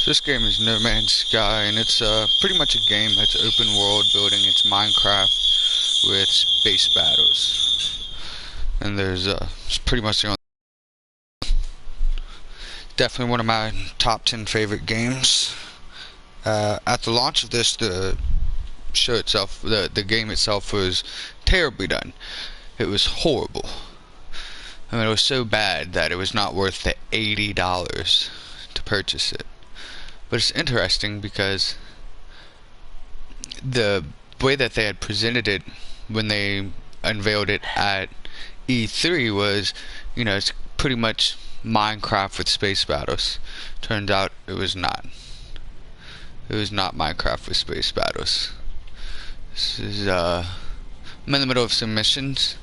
This game is No Man's Sky, and it's pretty much a game that's open world building. It's Minecraft with space battles, and it's pretty much the only. Definitely one of my top 10 favorite games. At the launch of this, the show itself, the game itself was terribly done. It was horrible. I mean, it was so bad that it was not worth the $80 to purchase it. But it's interesting because the way that they had presented it when they unveiled it at E3 was, it's pretty much Minecraft with space battles. Turned out it was not. It was not Minecraft with space battles. I'm in the middle of some missions,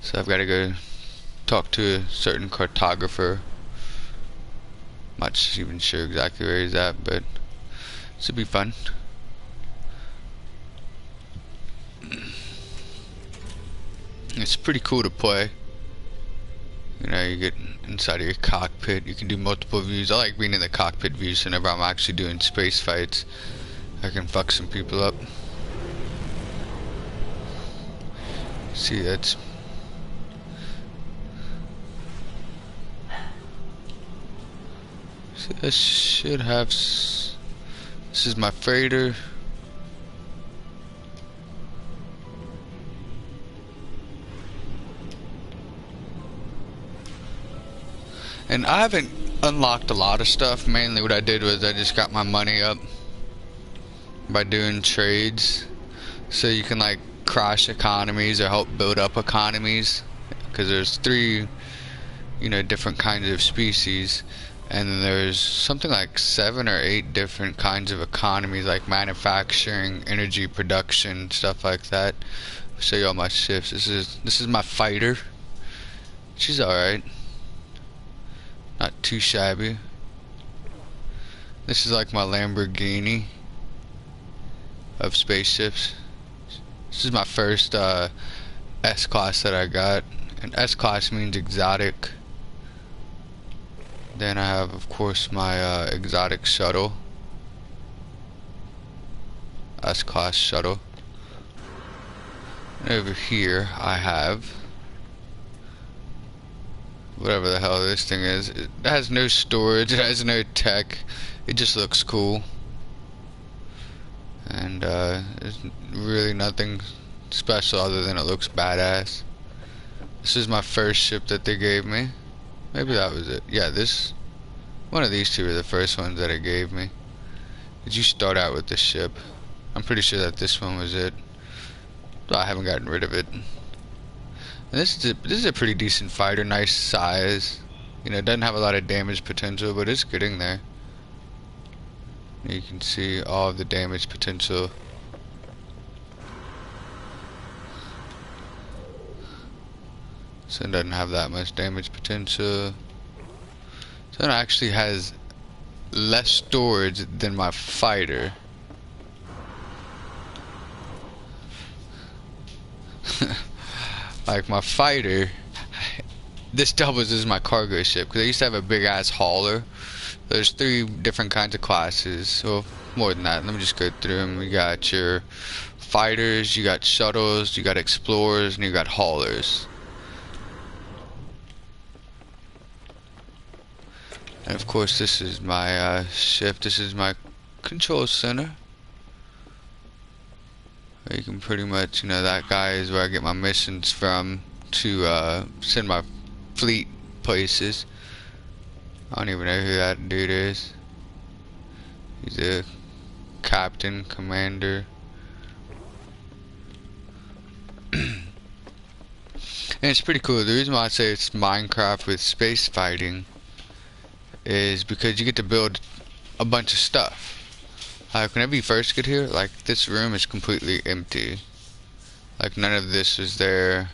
so I've got to go talk to a certain cartographer. Not even sure exactly where he's at, but this will be fun. It's pretty cool to play. You get inside of your cockpit. You can do multiple views. I like being in the cockpit view, so whenever I'm actually doing space fights, I can fuck some people up. See, that's... So this should have... This is my freighter. And I haven't unlocked a lot of stuff. Mainly what I did was I just got my money up by doing trades. So you can like crash economies or help build up economies. Because there's three, different kinds of species. And then there's something like 7 or 8 different kinds of economies, like manufacturing, energy production, stuff like that. I'll show you all my ships. This is my fighter. She's alright. Not too shabby. This is like my Lamborghini of spaceships. This is my first S-Class that I got. And S-Class means exotic. Then I have, of course, my exotic shuttle. S-Class shuttle. And over here I have whatever the hell this thing is. It has no storage, it has no tech, it just looks cool. And there's really nothing special other than it looks badass. This is my first ship that they gave me. Maybe that was it. Yeah, one of these two were the first ones that it gave me. Did you start out with this ship? I'm pretty sure that this one was it. But I haven't gotten rid of it. And this is a pretty decent fighter, nice size. It doesn't have a lot of damage potential, but it's getting there. You can see all of the damage potential. So it doesn't have that much damage potential. So it actually has less storage than my fighter. Like my fighter, this doubles as my cargo ship because I used to have a big ass hauler. There's 3 different kinds of classes, well more than that. Let me just go through them. You got your fighters, you got shuttles, you got explorers, and you got haulers. And of course this is my ship. This is my control center. You can pretty much, that guy is where I get my missions from to send my fleet places. I don't even know who that dude is. He's a captain, commander. And it's pretty cool. The reason why I say it's Minecraft with space fighting is because you get to build a bunch of stuff. Like whenever you first get here, like this room is completely empty. Like none of this was there.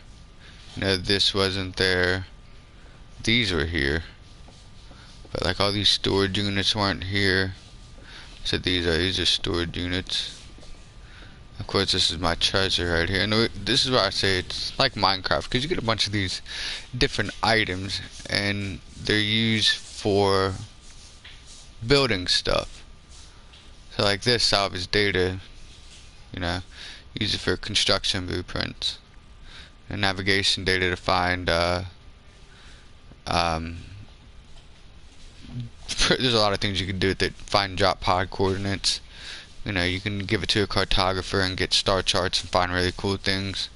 This wasn't there. These were here. But like all these storage units weren't here. So these are storage units. Of course this is my treasure right here. And this is why I say it's like Minecraft, because you get a bunch of these different items and they're used for building stuff. So like this salvage data, you know, use it for construction blueprints and navigation data to find there's a lot of things you can do with it. Find drop pod coordinates. You know, you can give it to a cartographer and get star charts and find really cool things.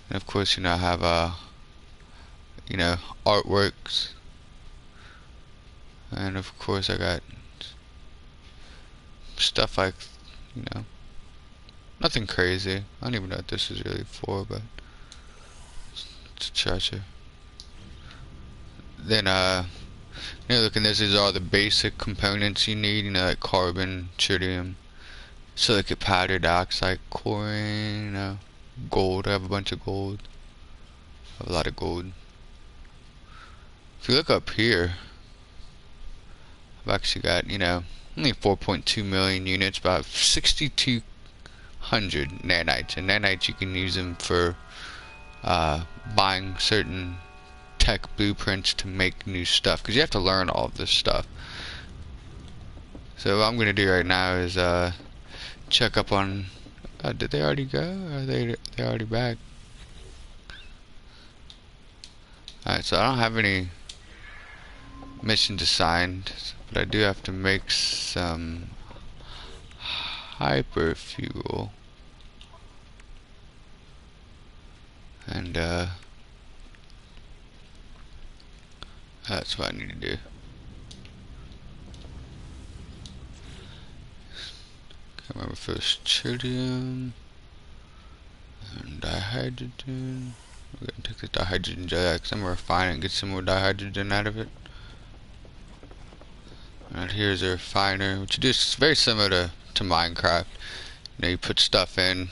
And of course, you know, I have you know, artworks. And of course I got stuff like, you know, nothing crazy. I don't even know what this is really for, but it's a treasure. Then you know, look, and these are all the basic components you need, you know, like carbon, tritium, silicate powder, dioxide, chlorine, you know, gold. I have a bunch of gold. I have a lot of gold. If you look up here, I've actually got, you know, only 4.2 million units, about 6,200 nanites. And nanites, you can use them for buying certain tech blueprints to make new stuff, because you have to learn all of this stuff. So what I'm gonna do right now is check up on did they already go? Or are they already back? Alright, so I don't have any missions assigned, but I do have to make some hyper fuel. And that's what I need to do. Can't remember first tritium and dihydrogen. We're gonna take the dihydrogen jelly out because I'm gonna refine it and get some more dihydrogen out of it. Right, here's a refiner, which you do is very similar to Minecraft. You know, you put stuff in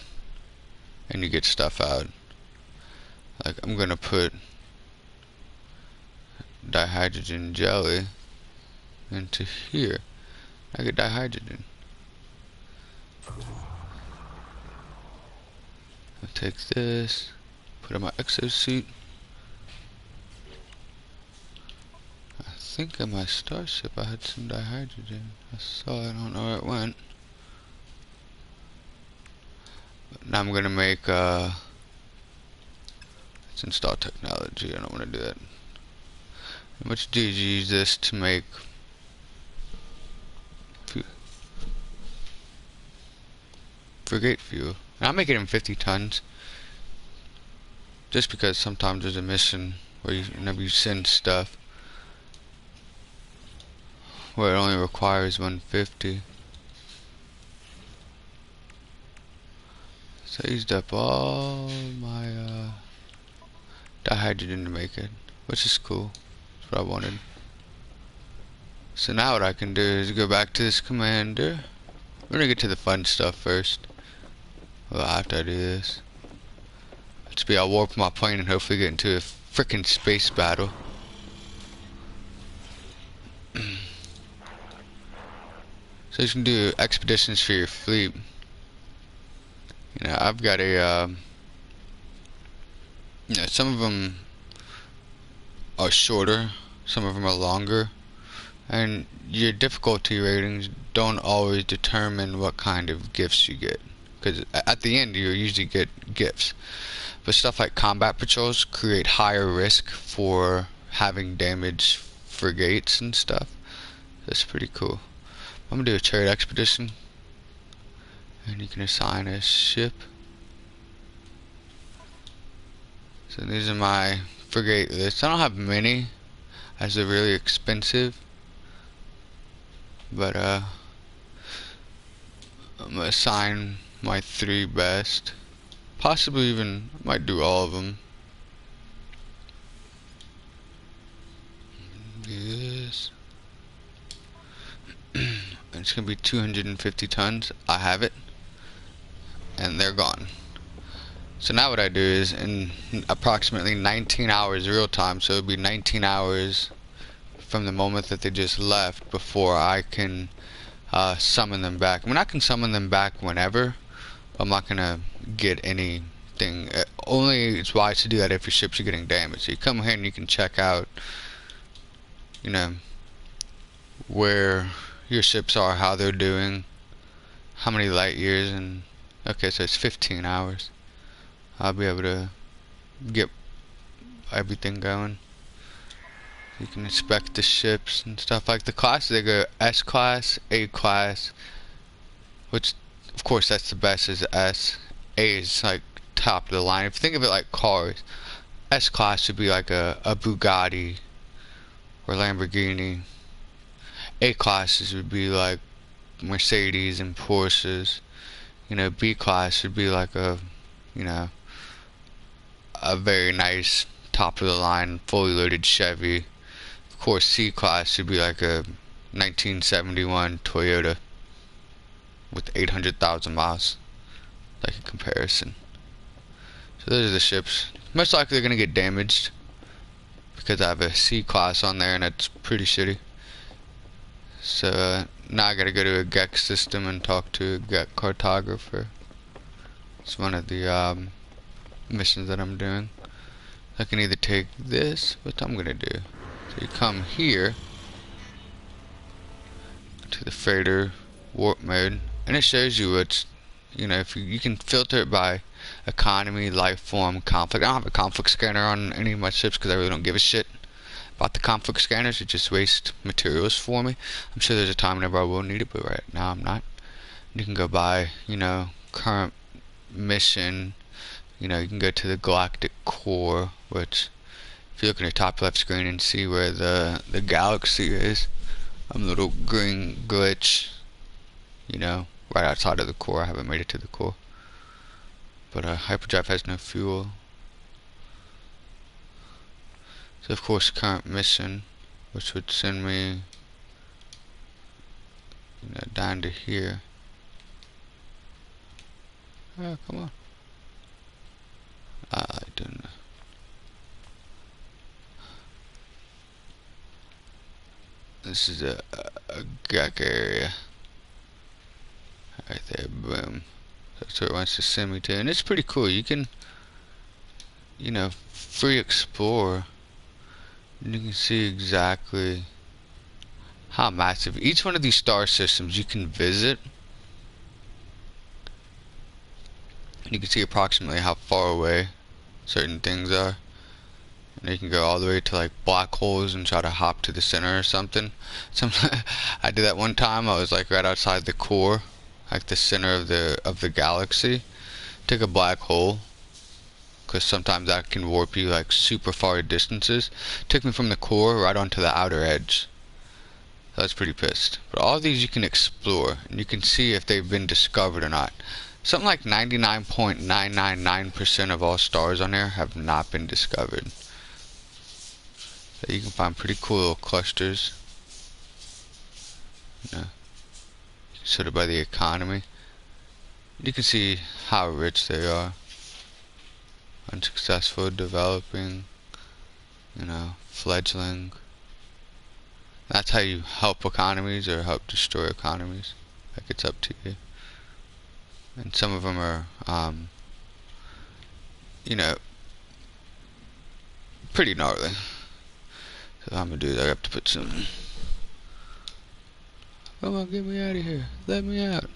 and you get stuff out. Like, I'm gonna put dihydrogen jelly into here. I get dihydrogen. I'll take this, put in my exosuit. I think in my starship I had some dihydrogen. I saw it, I don't know where it went. But now I'm gonna make let's install technology. I don't wanna do that. And what you do is you use this to make frigate fuel. And I make it in 50 tons. Just because sometimes there's a mission where whenever you send stuff where it only requires 150. So I used up all my dihydrogen to make it, which is cool. That's what I wanted. So now what I can do is go back to this commander. We're gonna get to the fun stuff first. Well, after I do this, I'll warp my plane and hopefully get into a frickin' space battle. So you can do expeditions for your fleet. You know, I've got a you know, some of them are shorter, some of them are longer, and your difficulty ratings don't always determine what kind of gifts you get, because at the end you usually get gifts. But stuff like combat patrols create higher risk for having damaged frigates and stuff. That's pretty cool. I'm gonna do a trade expedition, and you can assign a ship. So these are my frigate lists. I don't have many, as they're really expensive, but I'm gonna assign my 3 best. Possibly even might do all of them. Do this. It's gonna be 250 tons. I have it, and they're gone. So now what I do is in approximately 19 hours real time, so it'll be 19 hours from the moment that they just left before I can summon them back. I mean, I can summon them back whenever. I'm not gonna get anything. Only it's wise to do that if your ships are getting damaged. So you come here and you can check out, you know, where your ships are, how they're doing, how many light years, and okay, so it's 15 hours. I'll be able to get everything going. You can inspect the ships and stuff. Like the classes, they go S class, A class, which of course that's the best is S. A is like top of the line. If you think of it like cars, S class should be like a Bugatti or Lamborghini. A classes would be like Mercedes and Porsches. You know, B class should be like a, you know, a very nice top of the line fully loaded Chevy. Of course, C class should be like a 1971 Toyota with 800,000 miles, like a comparison. So those are the ships. Most likely they're gonna get damaged because I have a C class on there and it's pretty shitty. So now I gotta go to a GEC system and talk to a GEC cartographer. It's one of the missions that I'm doing. I can either take this, which I'm gonna do. So you come here to the freighter warp mode, and it shows you what's, you know, if you can filter it by economy, life form, conflict. I don't have a conflict scanner on any of my ships because I really don't give a shit about the conflict scanners. It just wastes materials for me. I'm sure there's a time whenever I will need it, but right now I'm not. You can go by, you know, current mission. You know, you can go to the galactic core, which if you look in the top left screen and see where the galaxy is, I'm a little green glitch, you know, right outside of the core. I haven't made it to the core. But hyperdrive has no fuel. So of course current mission, which would send me, you know, down to here. Oh, come on. I don't know. This is a GEC area. Right there, boom. That's where it wants to send me to. And it's pretty cool. You can, you know, free explore. And you can see exactly how massive each one of these star systems you can visit. And you can see approximately how far away certain things are. And you can go all the way to like black holes and try to hop to the center or something. I did that one time. I was like right outside the core, like the center of the galaxy. Took a black hole, because sometimes that can warp you like super far distances. Took me from the core right onto the outer edge. So I was pretty pissed. But all of these you can explore, and you can see if they've been discovered or not. Something like 99.999% of all stars on there have not been discovered. So you can find pretty cool little clusters. You know, sorted by the economy. You can see how rich they are. Unsuccessful, developing, you know, fledgling. That's how you help economies or help destroy economies. Like, it's up to you. And some of them are, you know, pretty gnarly. So what I'm gonna do is I have to put some. Come on, get me out of here. Let me out.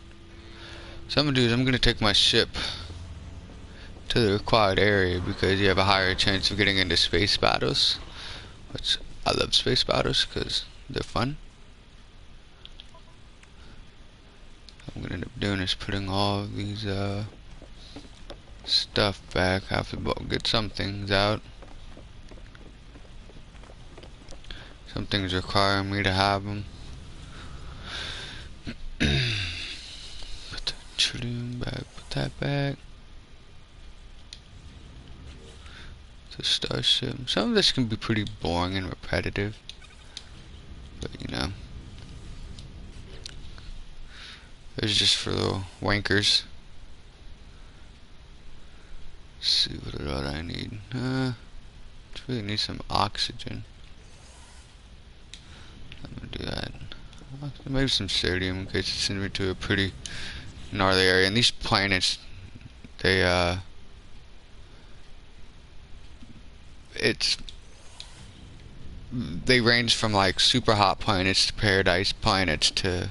So I'm gonna do is I'm gonna take my ship to the required area because you have a higher chance of getting into space battles. Which I love space battles because they're fun. What I'm gonna end up doing is putting all of these stuff back. I have to get some things out. Some things require me to have them. Put the trillium back. Put that back. The starship. Some of this can be pretty boring and repetitive, but you know, it's just for little wankers. Let's see what I need. Really need some oxygen. I'm gonna do that. Maybe some sodium in case it sends me to a pretty gnarly area. And these planets, they it's they range from like super hot planets to paradise planets to,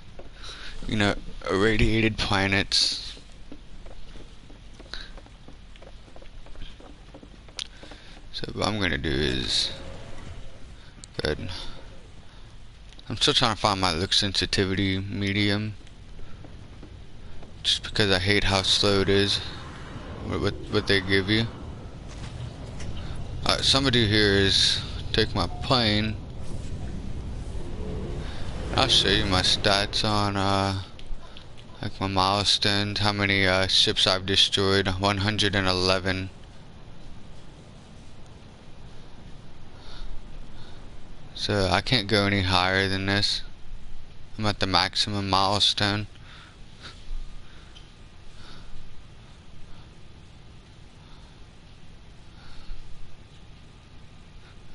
you know, irradiated planets. So what I'm gonna do is, good. I'm still trying to find my look sensitivity medium, just because I hate how slow it is. What they give you. Alright, so I'm gonna do here is take my plane. I'll show you my stats on like my milestones, how many ships I've destroyed. 111. So I can't go any higher than this. I'm at the maximum milestone.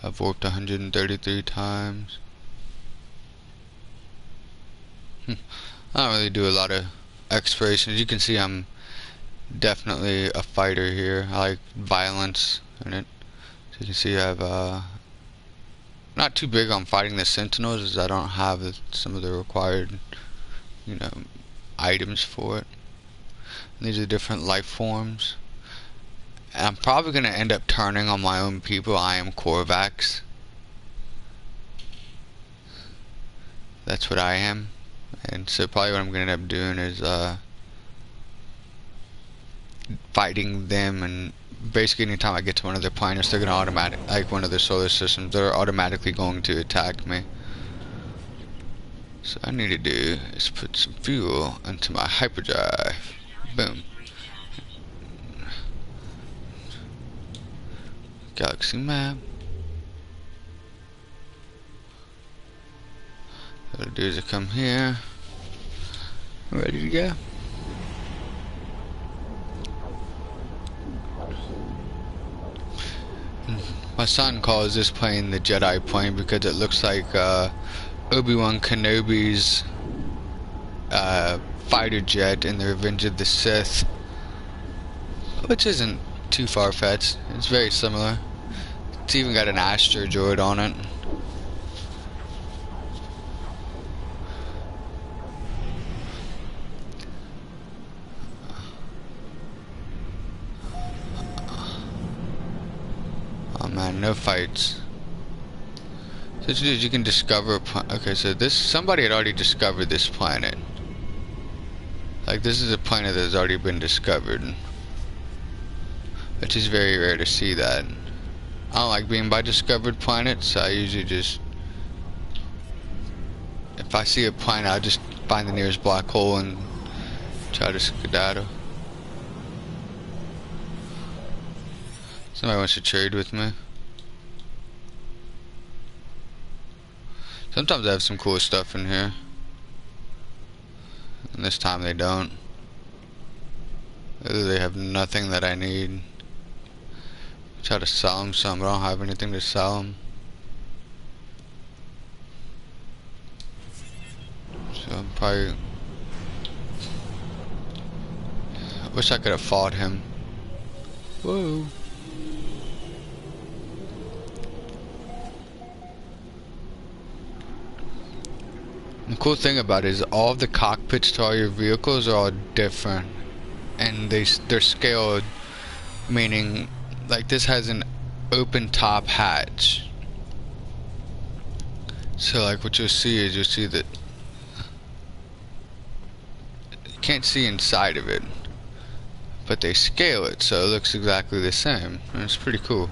I've warped 133 times. I don't really do a lot of exploration. As you can see, I'm definitely a fighter here. I like violence in it. So you can see I've not too big on fighting the Sentinels, as I don't have some of the required, you know, items for it. And these are different life forms. And I'm probably going to end up turning on my own people. I am Korvax. That's what I am. And so probably what I'm going to end up doing is fighting them, and basically anytime I get to one of their planets, they're going to like one of their solar systems, they're automatically going to attack me. So all I need to do is put some fuel into my hyperdrive. Boom. Galaxy map. What I'll do is I come here. I'm ready to go. My son calls this plane the Jedi plane because it looks like Obi-Wan Kenobi's fighter jet in the Revenge of the Sith, which isn't too far-fetched. It's very similar. It's even got an Astro droid on it. Oh man, no fights. So what you do is you can discover a okay, so somebody had already discovered this planet. Like, this is a planet that has already been discovered, which is very rare to see that. I don't like being by discovered planets, so I usually just, if I see a planet, I just find the nearest black hole and try to skedaddle. Somebody wants to trade with me. Sometimes I have some cool stuff in here, and this time they don't. They have nothing that I need. Try to sell them some, but I don't have anything to sell them. So I'm probably, I wish I could have fought him. Whoa. The cool thing about it is all of the cockpits to all your vehicles are all different, and they're scaled, meaning like this has an open top hatch. So like what you'll see is you'll see that you can't see inside of it, but they scale it so it looks exactly the same, and it's pretty cool.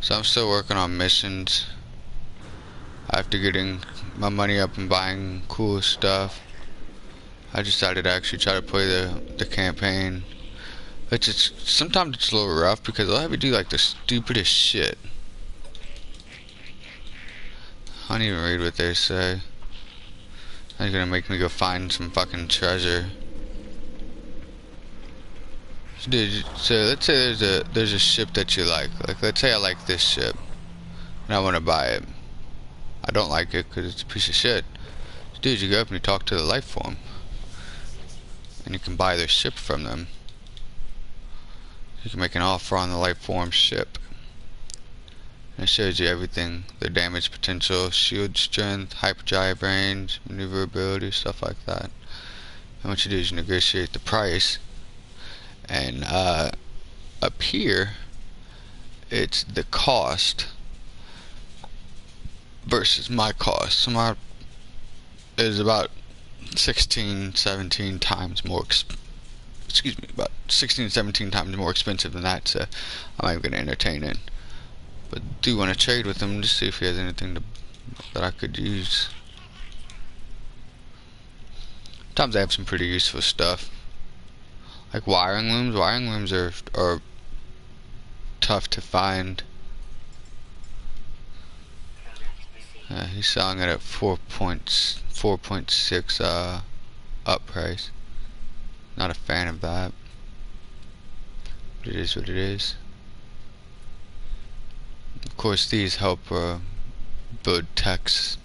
So I'm still working on missions. After getting my money up and buying cool stuff, I decided to actually try to play the campaign. Sometimes it's a little rough because they'll have you do like the stupidest shit. I don't even read what they say. They're gonna make me go find some fucking treasure. Dude, so let's say there's a ship that you like. Like, let's say I like this ship and I want to buy it. I don't like it because it's a piece of shit. Dude, you go up and you talk to the life form, and you can buy their ship from them. You can make an offer on the life form ship, It shows you everything: the damage potential, shield strength, hyperdrive range, maneuverability, stuff like that. And what you do is you negotiate the price, and up here it's the cost versus my cost. So my is about 16, 17 times more about 16, 17 times more expensive than that, so I'm not even going to entertain it. But do want to trade with him to see if he has anything that I could use. Sometimes I have some pretty useful stuff, like wiring looms. Wiring looms are tough to find. He's selling it at 4.6 up price. Not a fan of that, but it is what it is. Of course, these help build techs.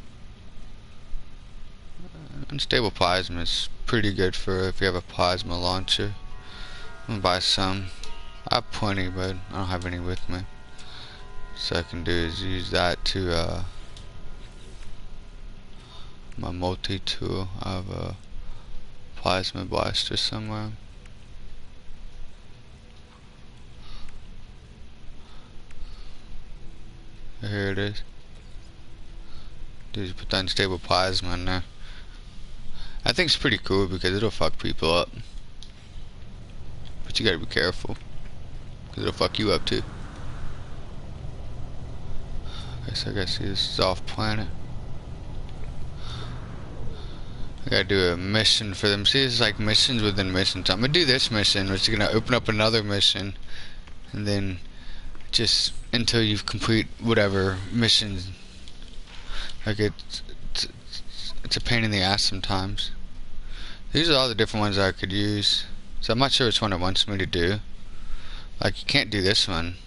Unstable plasma is pretty good for if you have a plasma launcher. I'm gonna buy some. I have plenty, but I don't have any with me. So I can do is use that to my multi-tool. I have a plasma blaster somewhere. Here it is. Dude, put that unstable plasma in there. I think it's pretty cool because it'll fuck people up. But you gotta be careful, because it'll fuck you up too. Okay, so I gotta see this is off planet. I gotta do a mission for them. See, it's like missions within missions. I'm gonna do this mission, which is gonna open up another mission, and then just until you complete whatever missions. Like it's a pain in the ass sometimes. These are all the different ones I could use, so I'm not sure which one it wants me to do. Like, you can't do this one.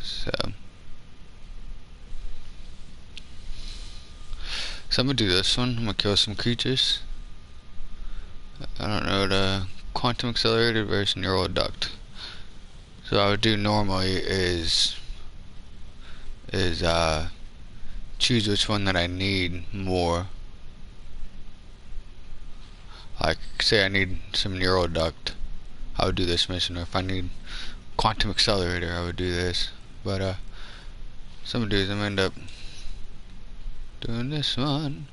So I'm gonna do this one. I'm gonna kill some creatures. I don't know, the quantum accelerated versus neural duct. So what I would do normally is choose which one that I need more. Like, say I need some neural duct, I would do this mission. Or if I need quantum accelerator, I would do this. But some dudes I'm gonna end up doing this one.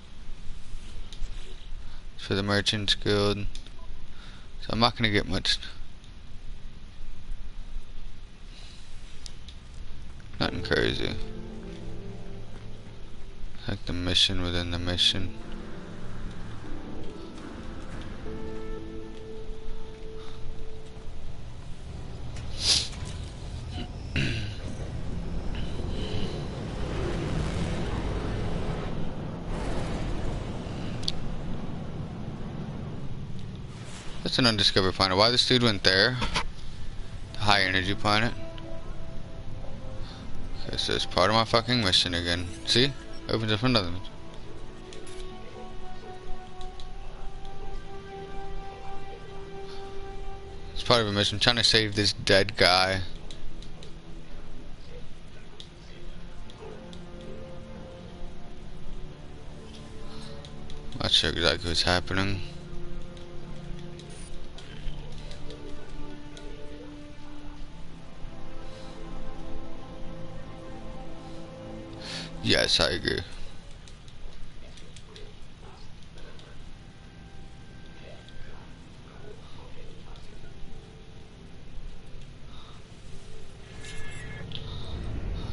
It's for the Merchants Guild. So I'm not gonna get much. Nothing crazy. Like the mission within the mission. That's an undiscovered planet. Why this dude went there? The high energy planet. Okay, so it's part of my fucking mission again. See? Opens up another one. It's part of a mission. I'm trying to save this dead guy. Not sure exactly what's happening. Yes, I agree.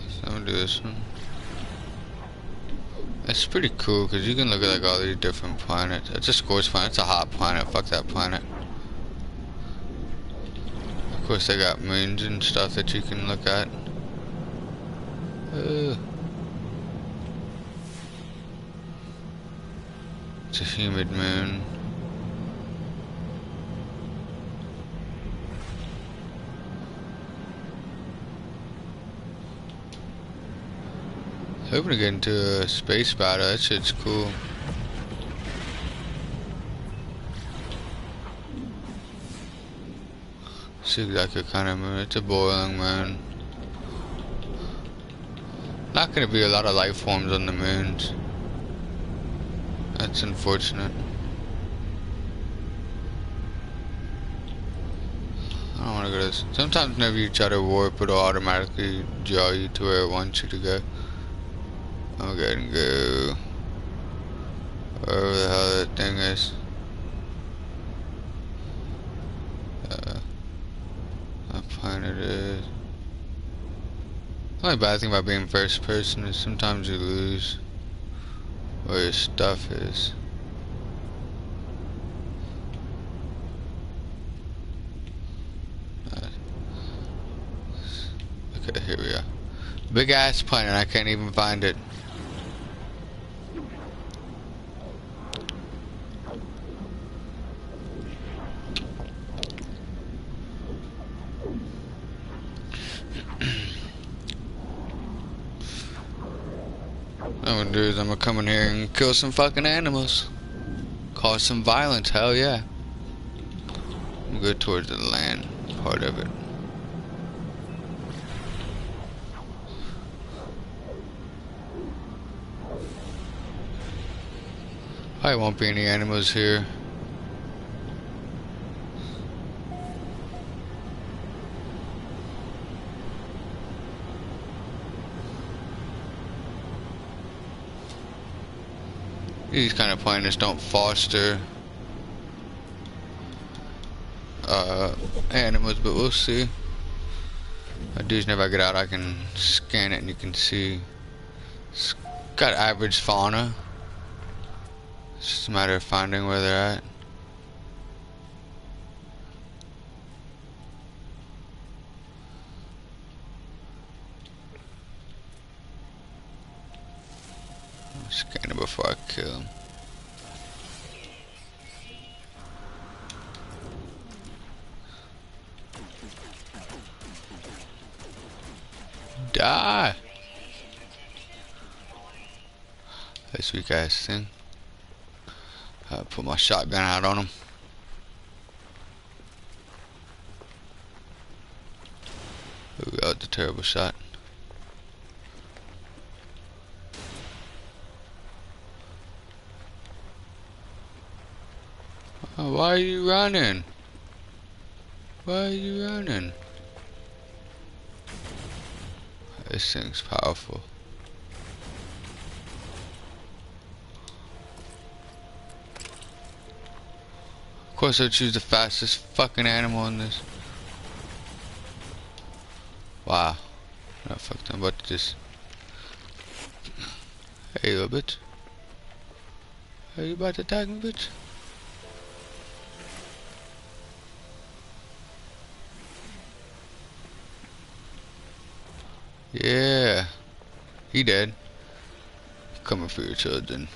So I'm gonna do this one. It's pretty cool because you can look at like all these different planets. It's a scorched planet. It's a hot planet. Fuck that planet. Of course, they got moons and stuff that you can look at. It's a humid moon. Hoping to get into a space battle. That shit's cool. It's exactly what kind of moon. It's a boiling moon. Not gonna be a lot of life forms on the moons. That's unfortunate. I don't wanna go to this. Sometimes whenever you try to warp, it'll automatically draw you to where it wants you to go. I'm gonna go wherever the hell that thing is. What planet it is. The only bad thing about being first person is sometimes you lose where your stuff is. Okay, here we are. Big ass planet, I can't even find it. What I'm gonna do is I'm gonna come in here and kill some fucking animals. Cause some violence, hell yeah. I'm gonna go towards the land part of it. Probably won't be any animals here. These kind of planets don't foster animals, but we'll see. I do is whenever I get out, I can scan it and you can see it's got average fauna. It's just a matter of finding where they're at. I'll scan it before I kill them. Die! This weak ass thing. I'll put my shotgun out on him. Ooh, that was a terrible shot. Oh, why are you running? Why are you running? This thing's powerful. Of course I choose the fastest fucking animal in this. Wow. Oh, fuck, I'm about to just... Hey, little bitch. Are you about to attack me, bitch? Yeah. He dead. Coming for your children.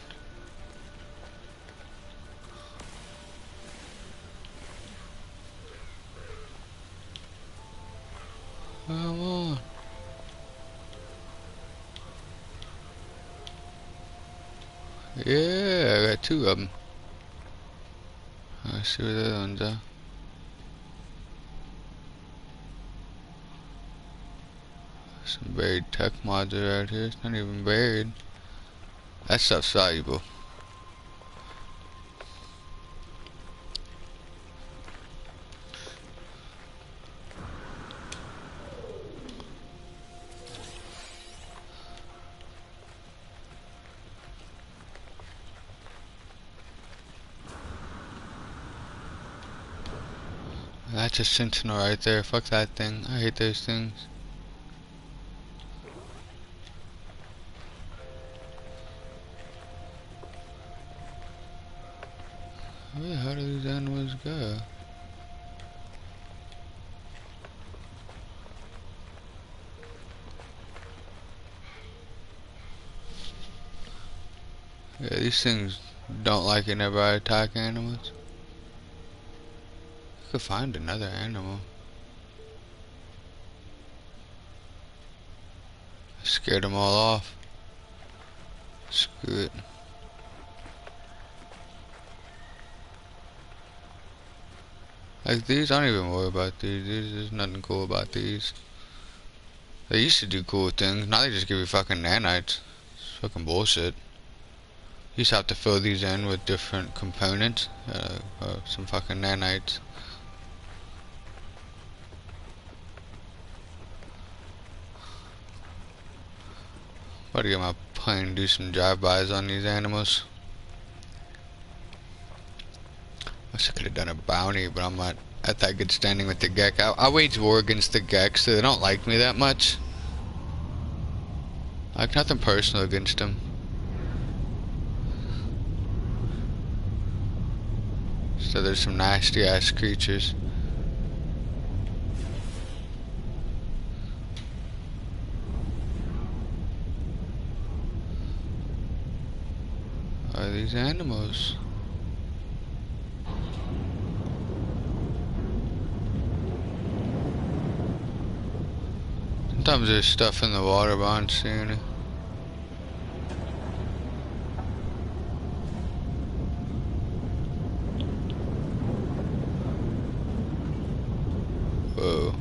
Come on. Yeah, I got two of them. Let's see where the other ones are. Some buried tech mods are out here. It's not even buried. That stuff's valuable. That's a sentinel right there. Fuck that thing. I hate those things. Where the hell do these animals go? Yeah, these things don't like it whenever I attack animals. I could find another animal. I scared them all off. Screw it. Like these, I don't even worry about these. There's nothing cool about these. They used to do cool things. Now they just give you fucking nanites. It's fucking bullshit. You used to have to fill these in with different components. Some fucking nanites. About to get my plane and do some drive-bys on these animals. Wish I could have done a bounty, but I'm not at that good standing with the Gek. I wage war against the Gek, so they don't like me that much. Like, nothing personal against them. So there's some nasty ass creatures. Are these animals? Sometimes there's stuff in the water, but I don't see any. Whoa.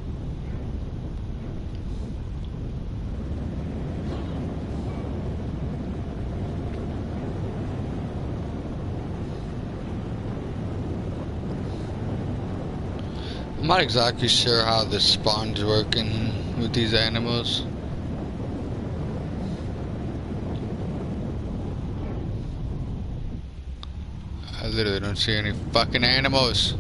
I'm not exactly sure how the spawn's working with these animals. I literally don't see any fucking animals.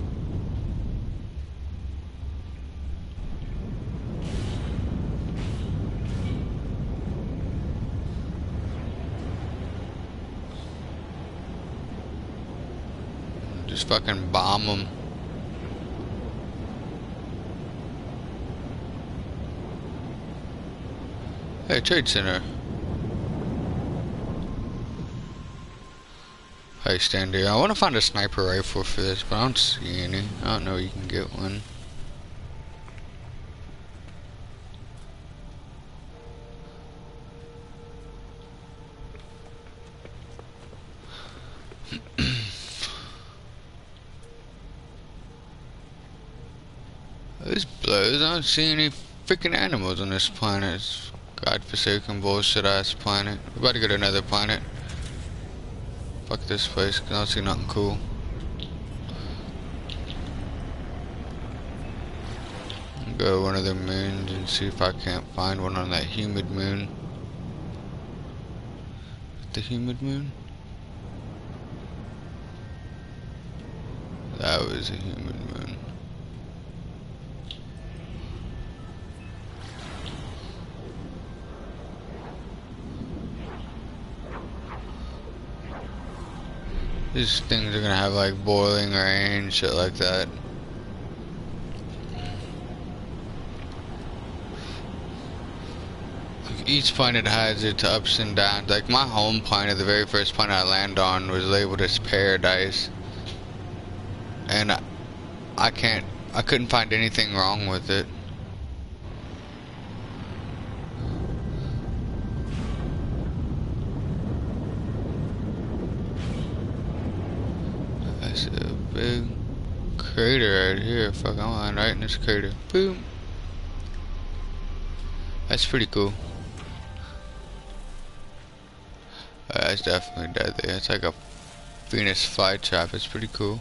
Just fucking bomb them. Hey, trade center. Hey, stand here. I want to find a sniper rifle for this, but I don't see any. I don't know where you can get one. This blows. I don't see any freaking animals on this planet. It's godforsaken bullshit ass planet. We're about to go to another planet. Fuck this place, cause I don't see nothing cool. I'll go to one of the moons and see if I can't find one on that humid moon. The humid moon? That was a humid moon. These things are gonna have like boiling rain, shit like that. Like each planet has its ups and downs. Like my home planet, the very first planet I landed on, was labeled as paradise, and I couldn't find anything wrong with it. That's a big crater right here. Fuck, I'm lying right in this crater. Boom. That's pretty cool. That's definitely deadly. It's like a Venus flytrap. It's pretty cool.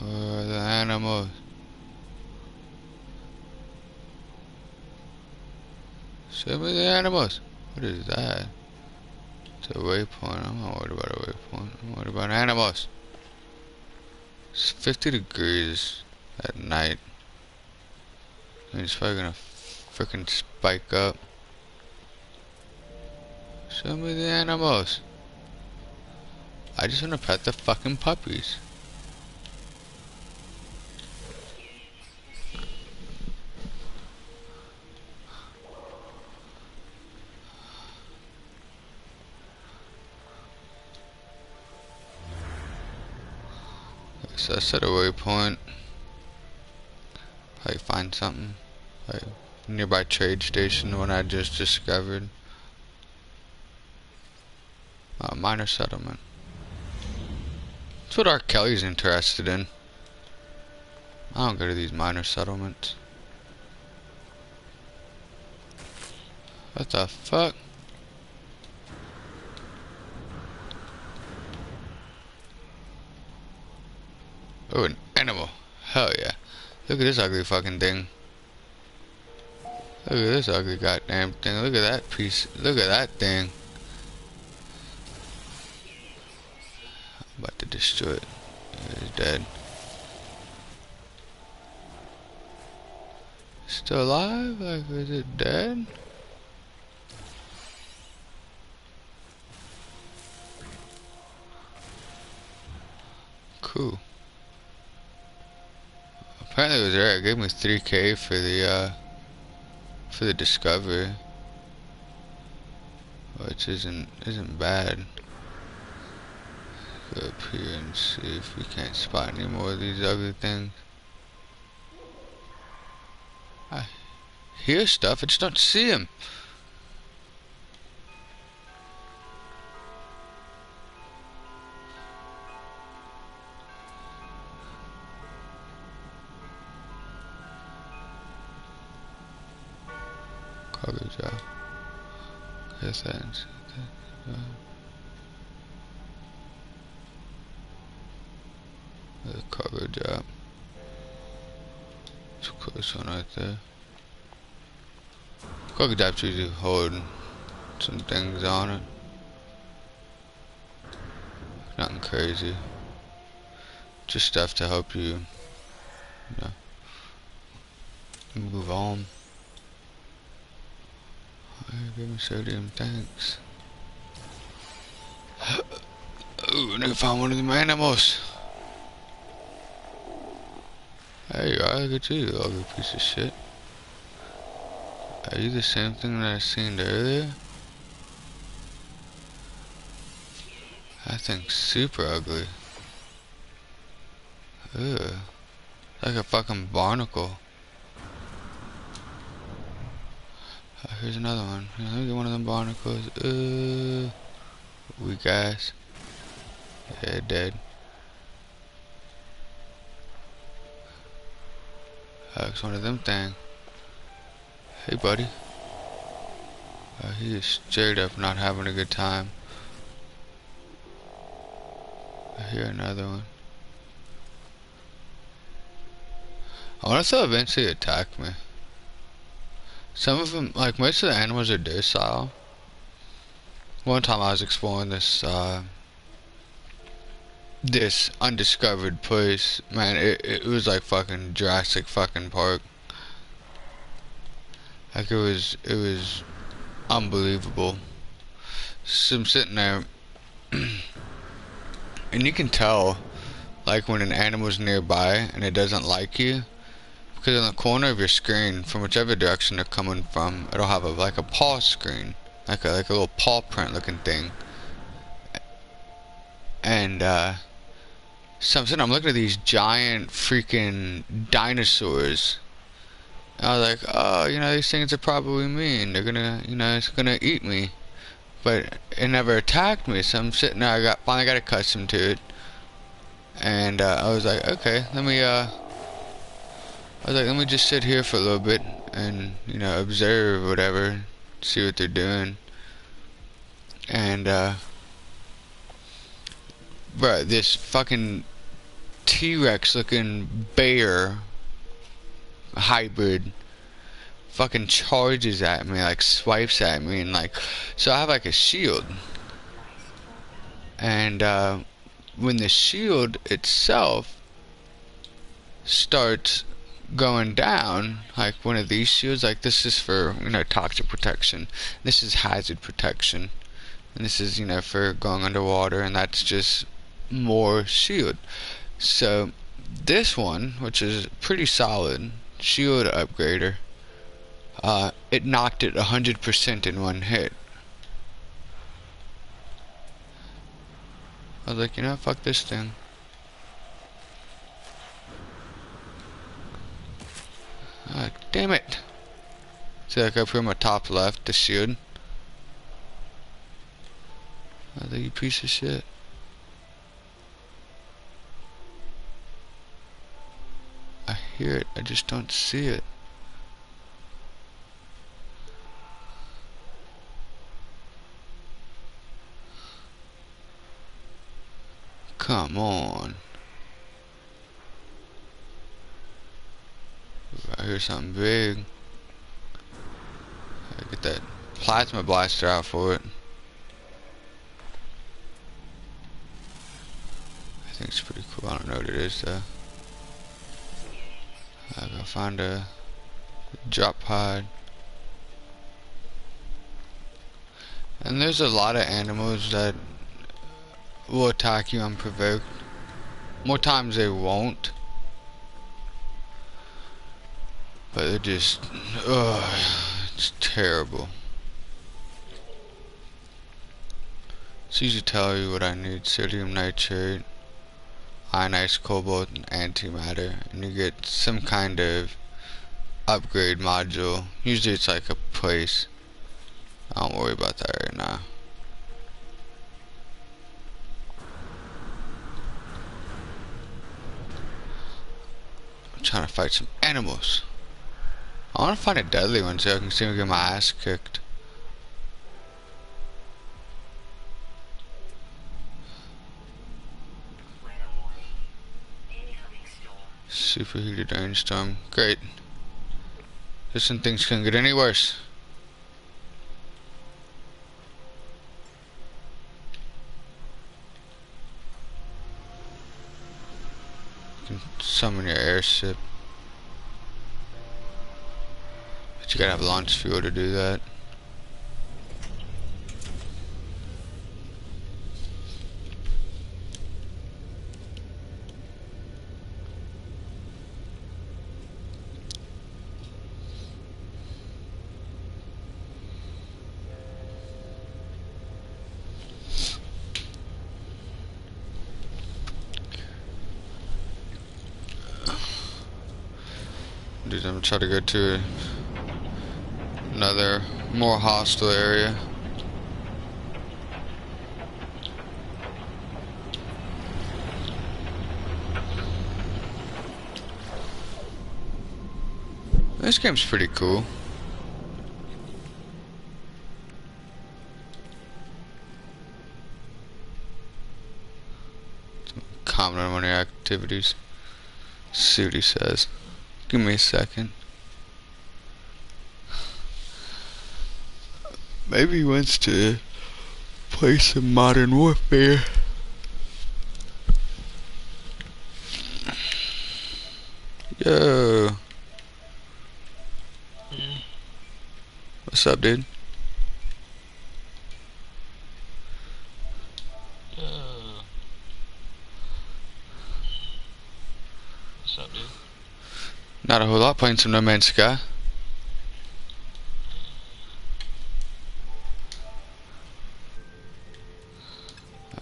The animals. Show me the animals. What is that? It's a waypoint. I'm not worried about a waypoint. I'm worried about animals. It's 50 degrees at night. I mean, it's probably gonna freaking spike up. Show me the animals. I just wanna pet the fucking puppies. So I set a waypoint. Probably find something. Like nearby trade station, the one I just discovered. Minor settlement. That's what R. Kelly's interested in. I don't go to these minor settlements. What the fuck? Oh, an animal. Hell yeah. Look at this ugly fucking thing. Look at this ugly goddamn thing. Look at that piece. Look at that thing. I'm about to destroy it. It's dead. Still alive? Like, is it dead? Cool. Apparently it was rare. It gave me 3K for the discovery, which isn't bad. Go up here and see if we can't spot any more of these ugly things. I hear stuff, I just don't see them. Cargo job. Yes, that. The cargo job. It's a close one right there. Cargo job's usually hold some things on it. Nothing crazy. Just stuff to help you know, move on. Give me sodium, thanks. Ooh, I never found one of them animals. There you are, look at you ugly piece of shit. Are you the same thing that I seen earlier? That thing's super ugly. Ugh. Like a fucking barnacle. Here's another one. Here, let me get one of them barnacles. Weak ass. Yeah, dead. It's one of them thing. Hey, buddy. He is straight up not having a good time. I hear another one. I wonder if they'll eventually attack me. Some of them, like most of the animals are docile. One time I was exploring this this undiscovered place. Man, it was like fucking Jurassic fucking Park. Like it was unbelievable. So I'm sitting there and you can tell like when an animal's nearby and it doesn't like you, because in the corner of your screen, from whichever direction they're coming from, it'll have like a paw screen, like a little paw print looking thing. And so I'm looking at these giant freaking dinosaurs. And I was like, oh, you know, these things are probably mean. They're gonna, you know, it's gonna eat me. But it never attacked me. So I'm sitting there. Finally got accustomed to it. And I was like, okay, let me just sit here for a little bit and, you know, observe whatever, see what they're doing. And bruh, this fucking T-Rex looking bear hybrid fucking charges at me, like swipes at me, and like, so I have like a shield, and when the shield itself starts going down, like one of these shields, like this is for, you know, toxic protection, this is hazard protection, and this is, you know, for going underwater, and that's just more shield. So this one, which is pretty solid shield upgrader, it knocked it 100% in one hit. I was like, you know, fuck this thing. Damn it. See, like up here on my top left, the shield. I was you piece of shit. I hear it, I just don't see it. Come on. I hear something big. I get that plasma blaster out for it. I think it's pretty cool. I don't know what it is though. I gotta find a drop pod. And there's a lot of animals that will attack you unprovoked. More times they won't. But they're just, ugh, it's terrible. It's easy to tell you what I need. Sodium nitrate, ionized cobalt, and antimatter. And you get some kind of upgrade module. Usually it's like a place. I don't worry about that right now. I'm trying to fight some animals. I want to find a deadly one so I can see me get my ass kicked. Superheated rainstorm. Great. Listen, things couldn't get any worse. You can summon your airship. But you gotta have launch fuel to do that. Dude, I'm gonna try to go to another more hostile area. This game's pretty cool. Comment on one of your activities. See what he says. Give me a second. Maybe he wants to play some Modern Warfare. Yo. What's up, dude? What's up, dude? Not a whole lot, playing some No Man's Sky.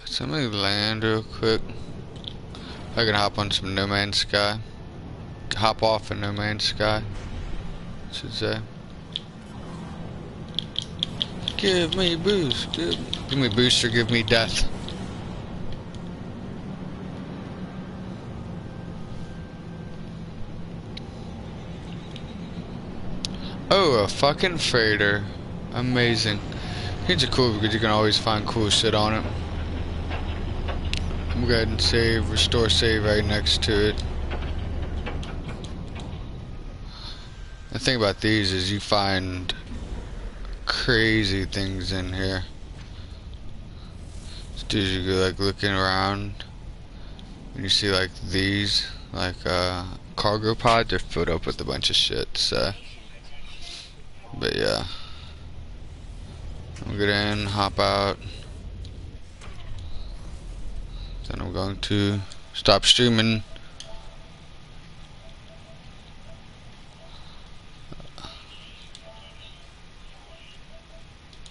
So let me land real quick. I can hop on some No Man's Sky. Hop off in No Man's Sky, I should say. Give me boost. Give me boost or give me death. Oh, a fucking freighter. Amazing. These are cool because you can always find cool shit on it. I'm gonna go ahead and save, restore save right next to it. The thing about these is you find crazy things in here. Just as you go like looking around and you see like these, like cargo pods, they're filled up with a bunch of shit, so. But yeah, I'm gonna get in, hop out, then I'm going to stop streaming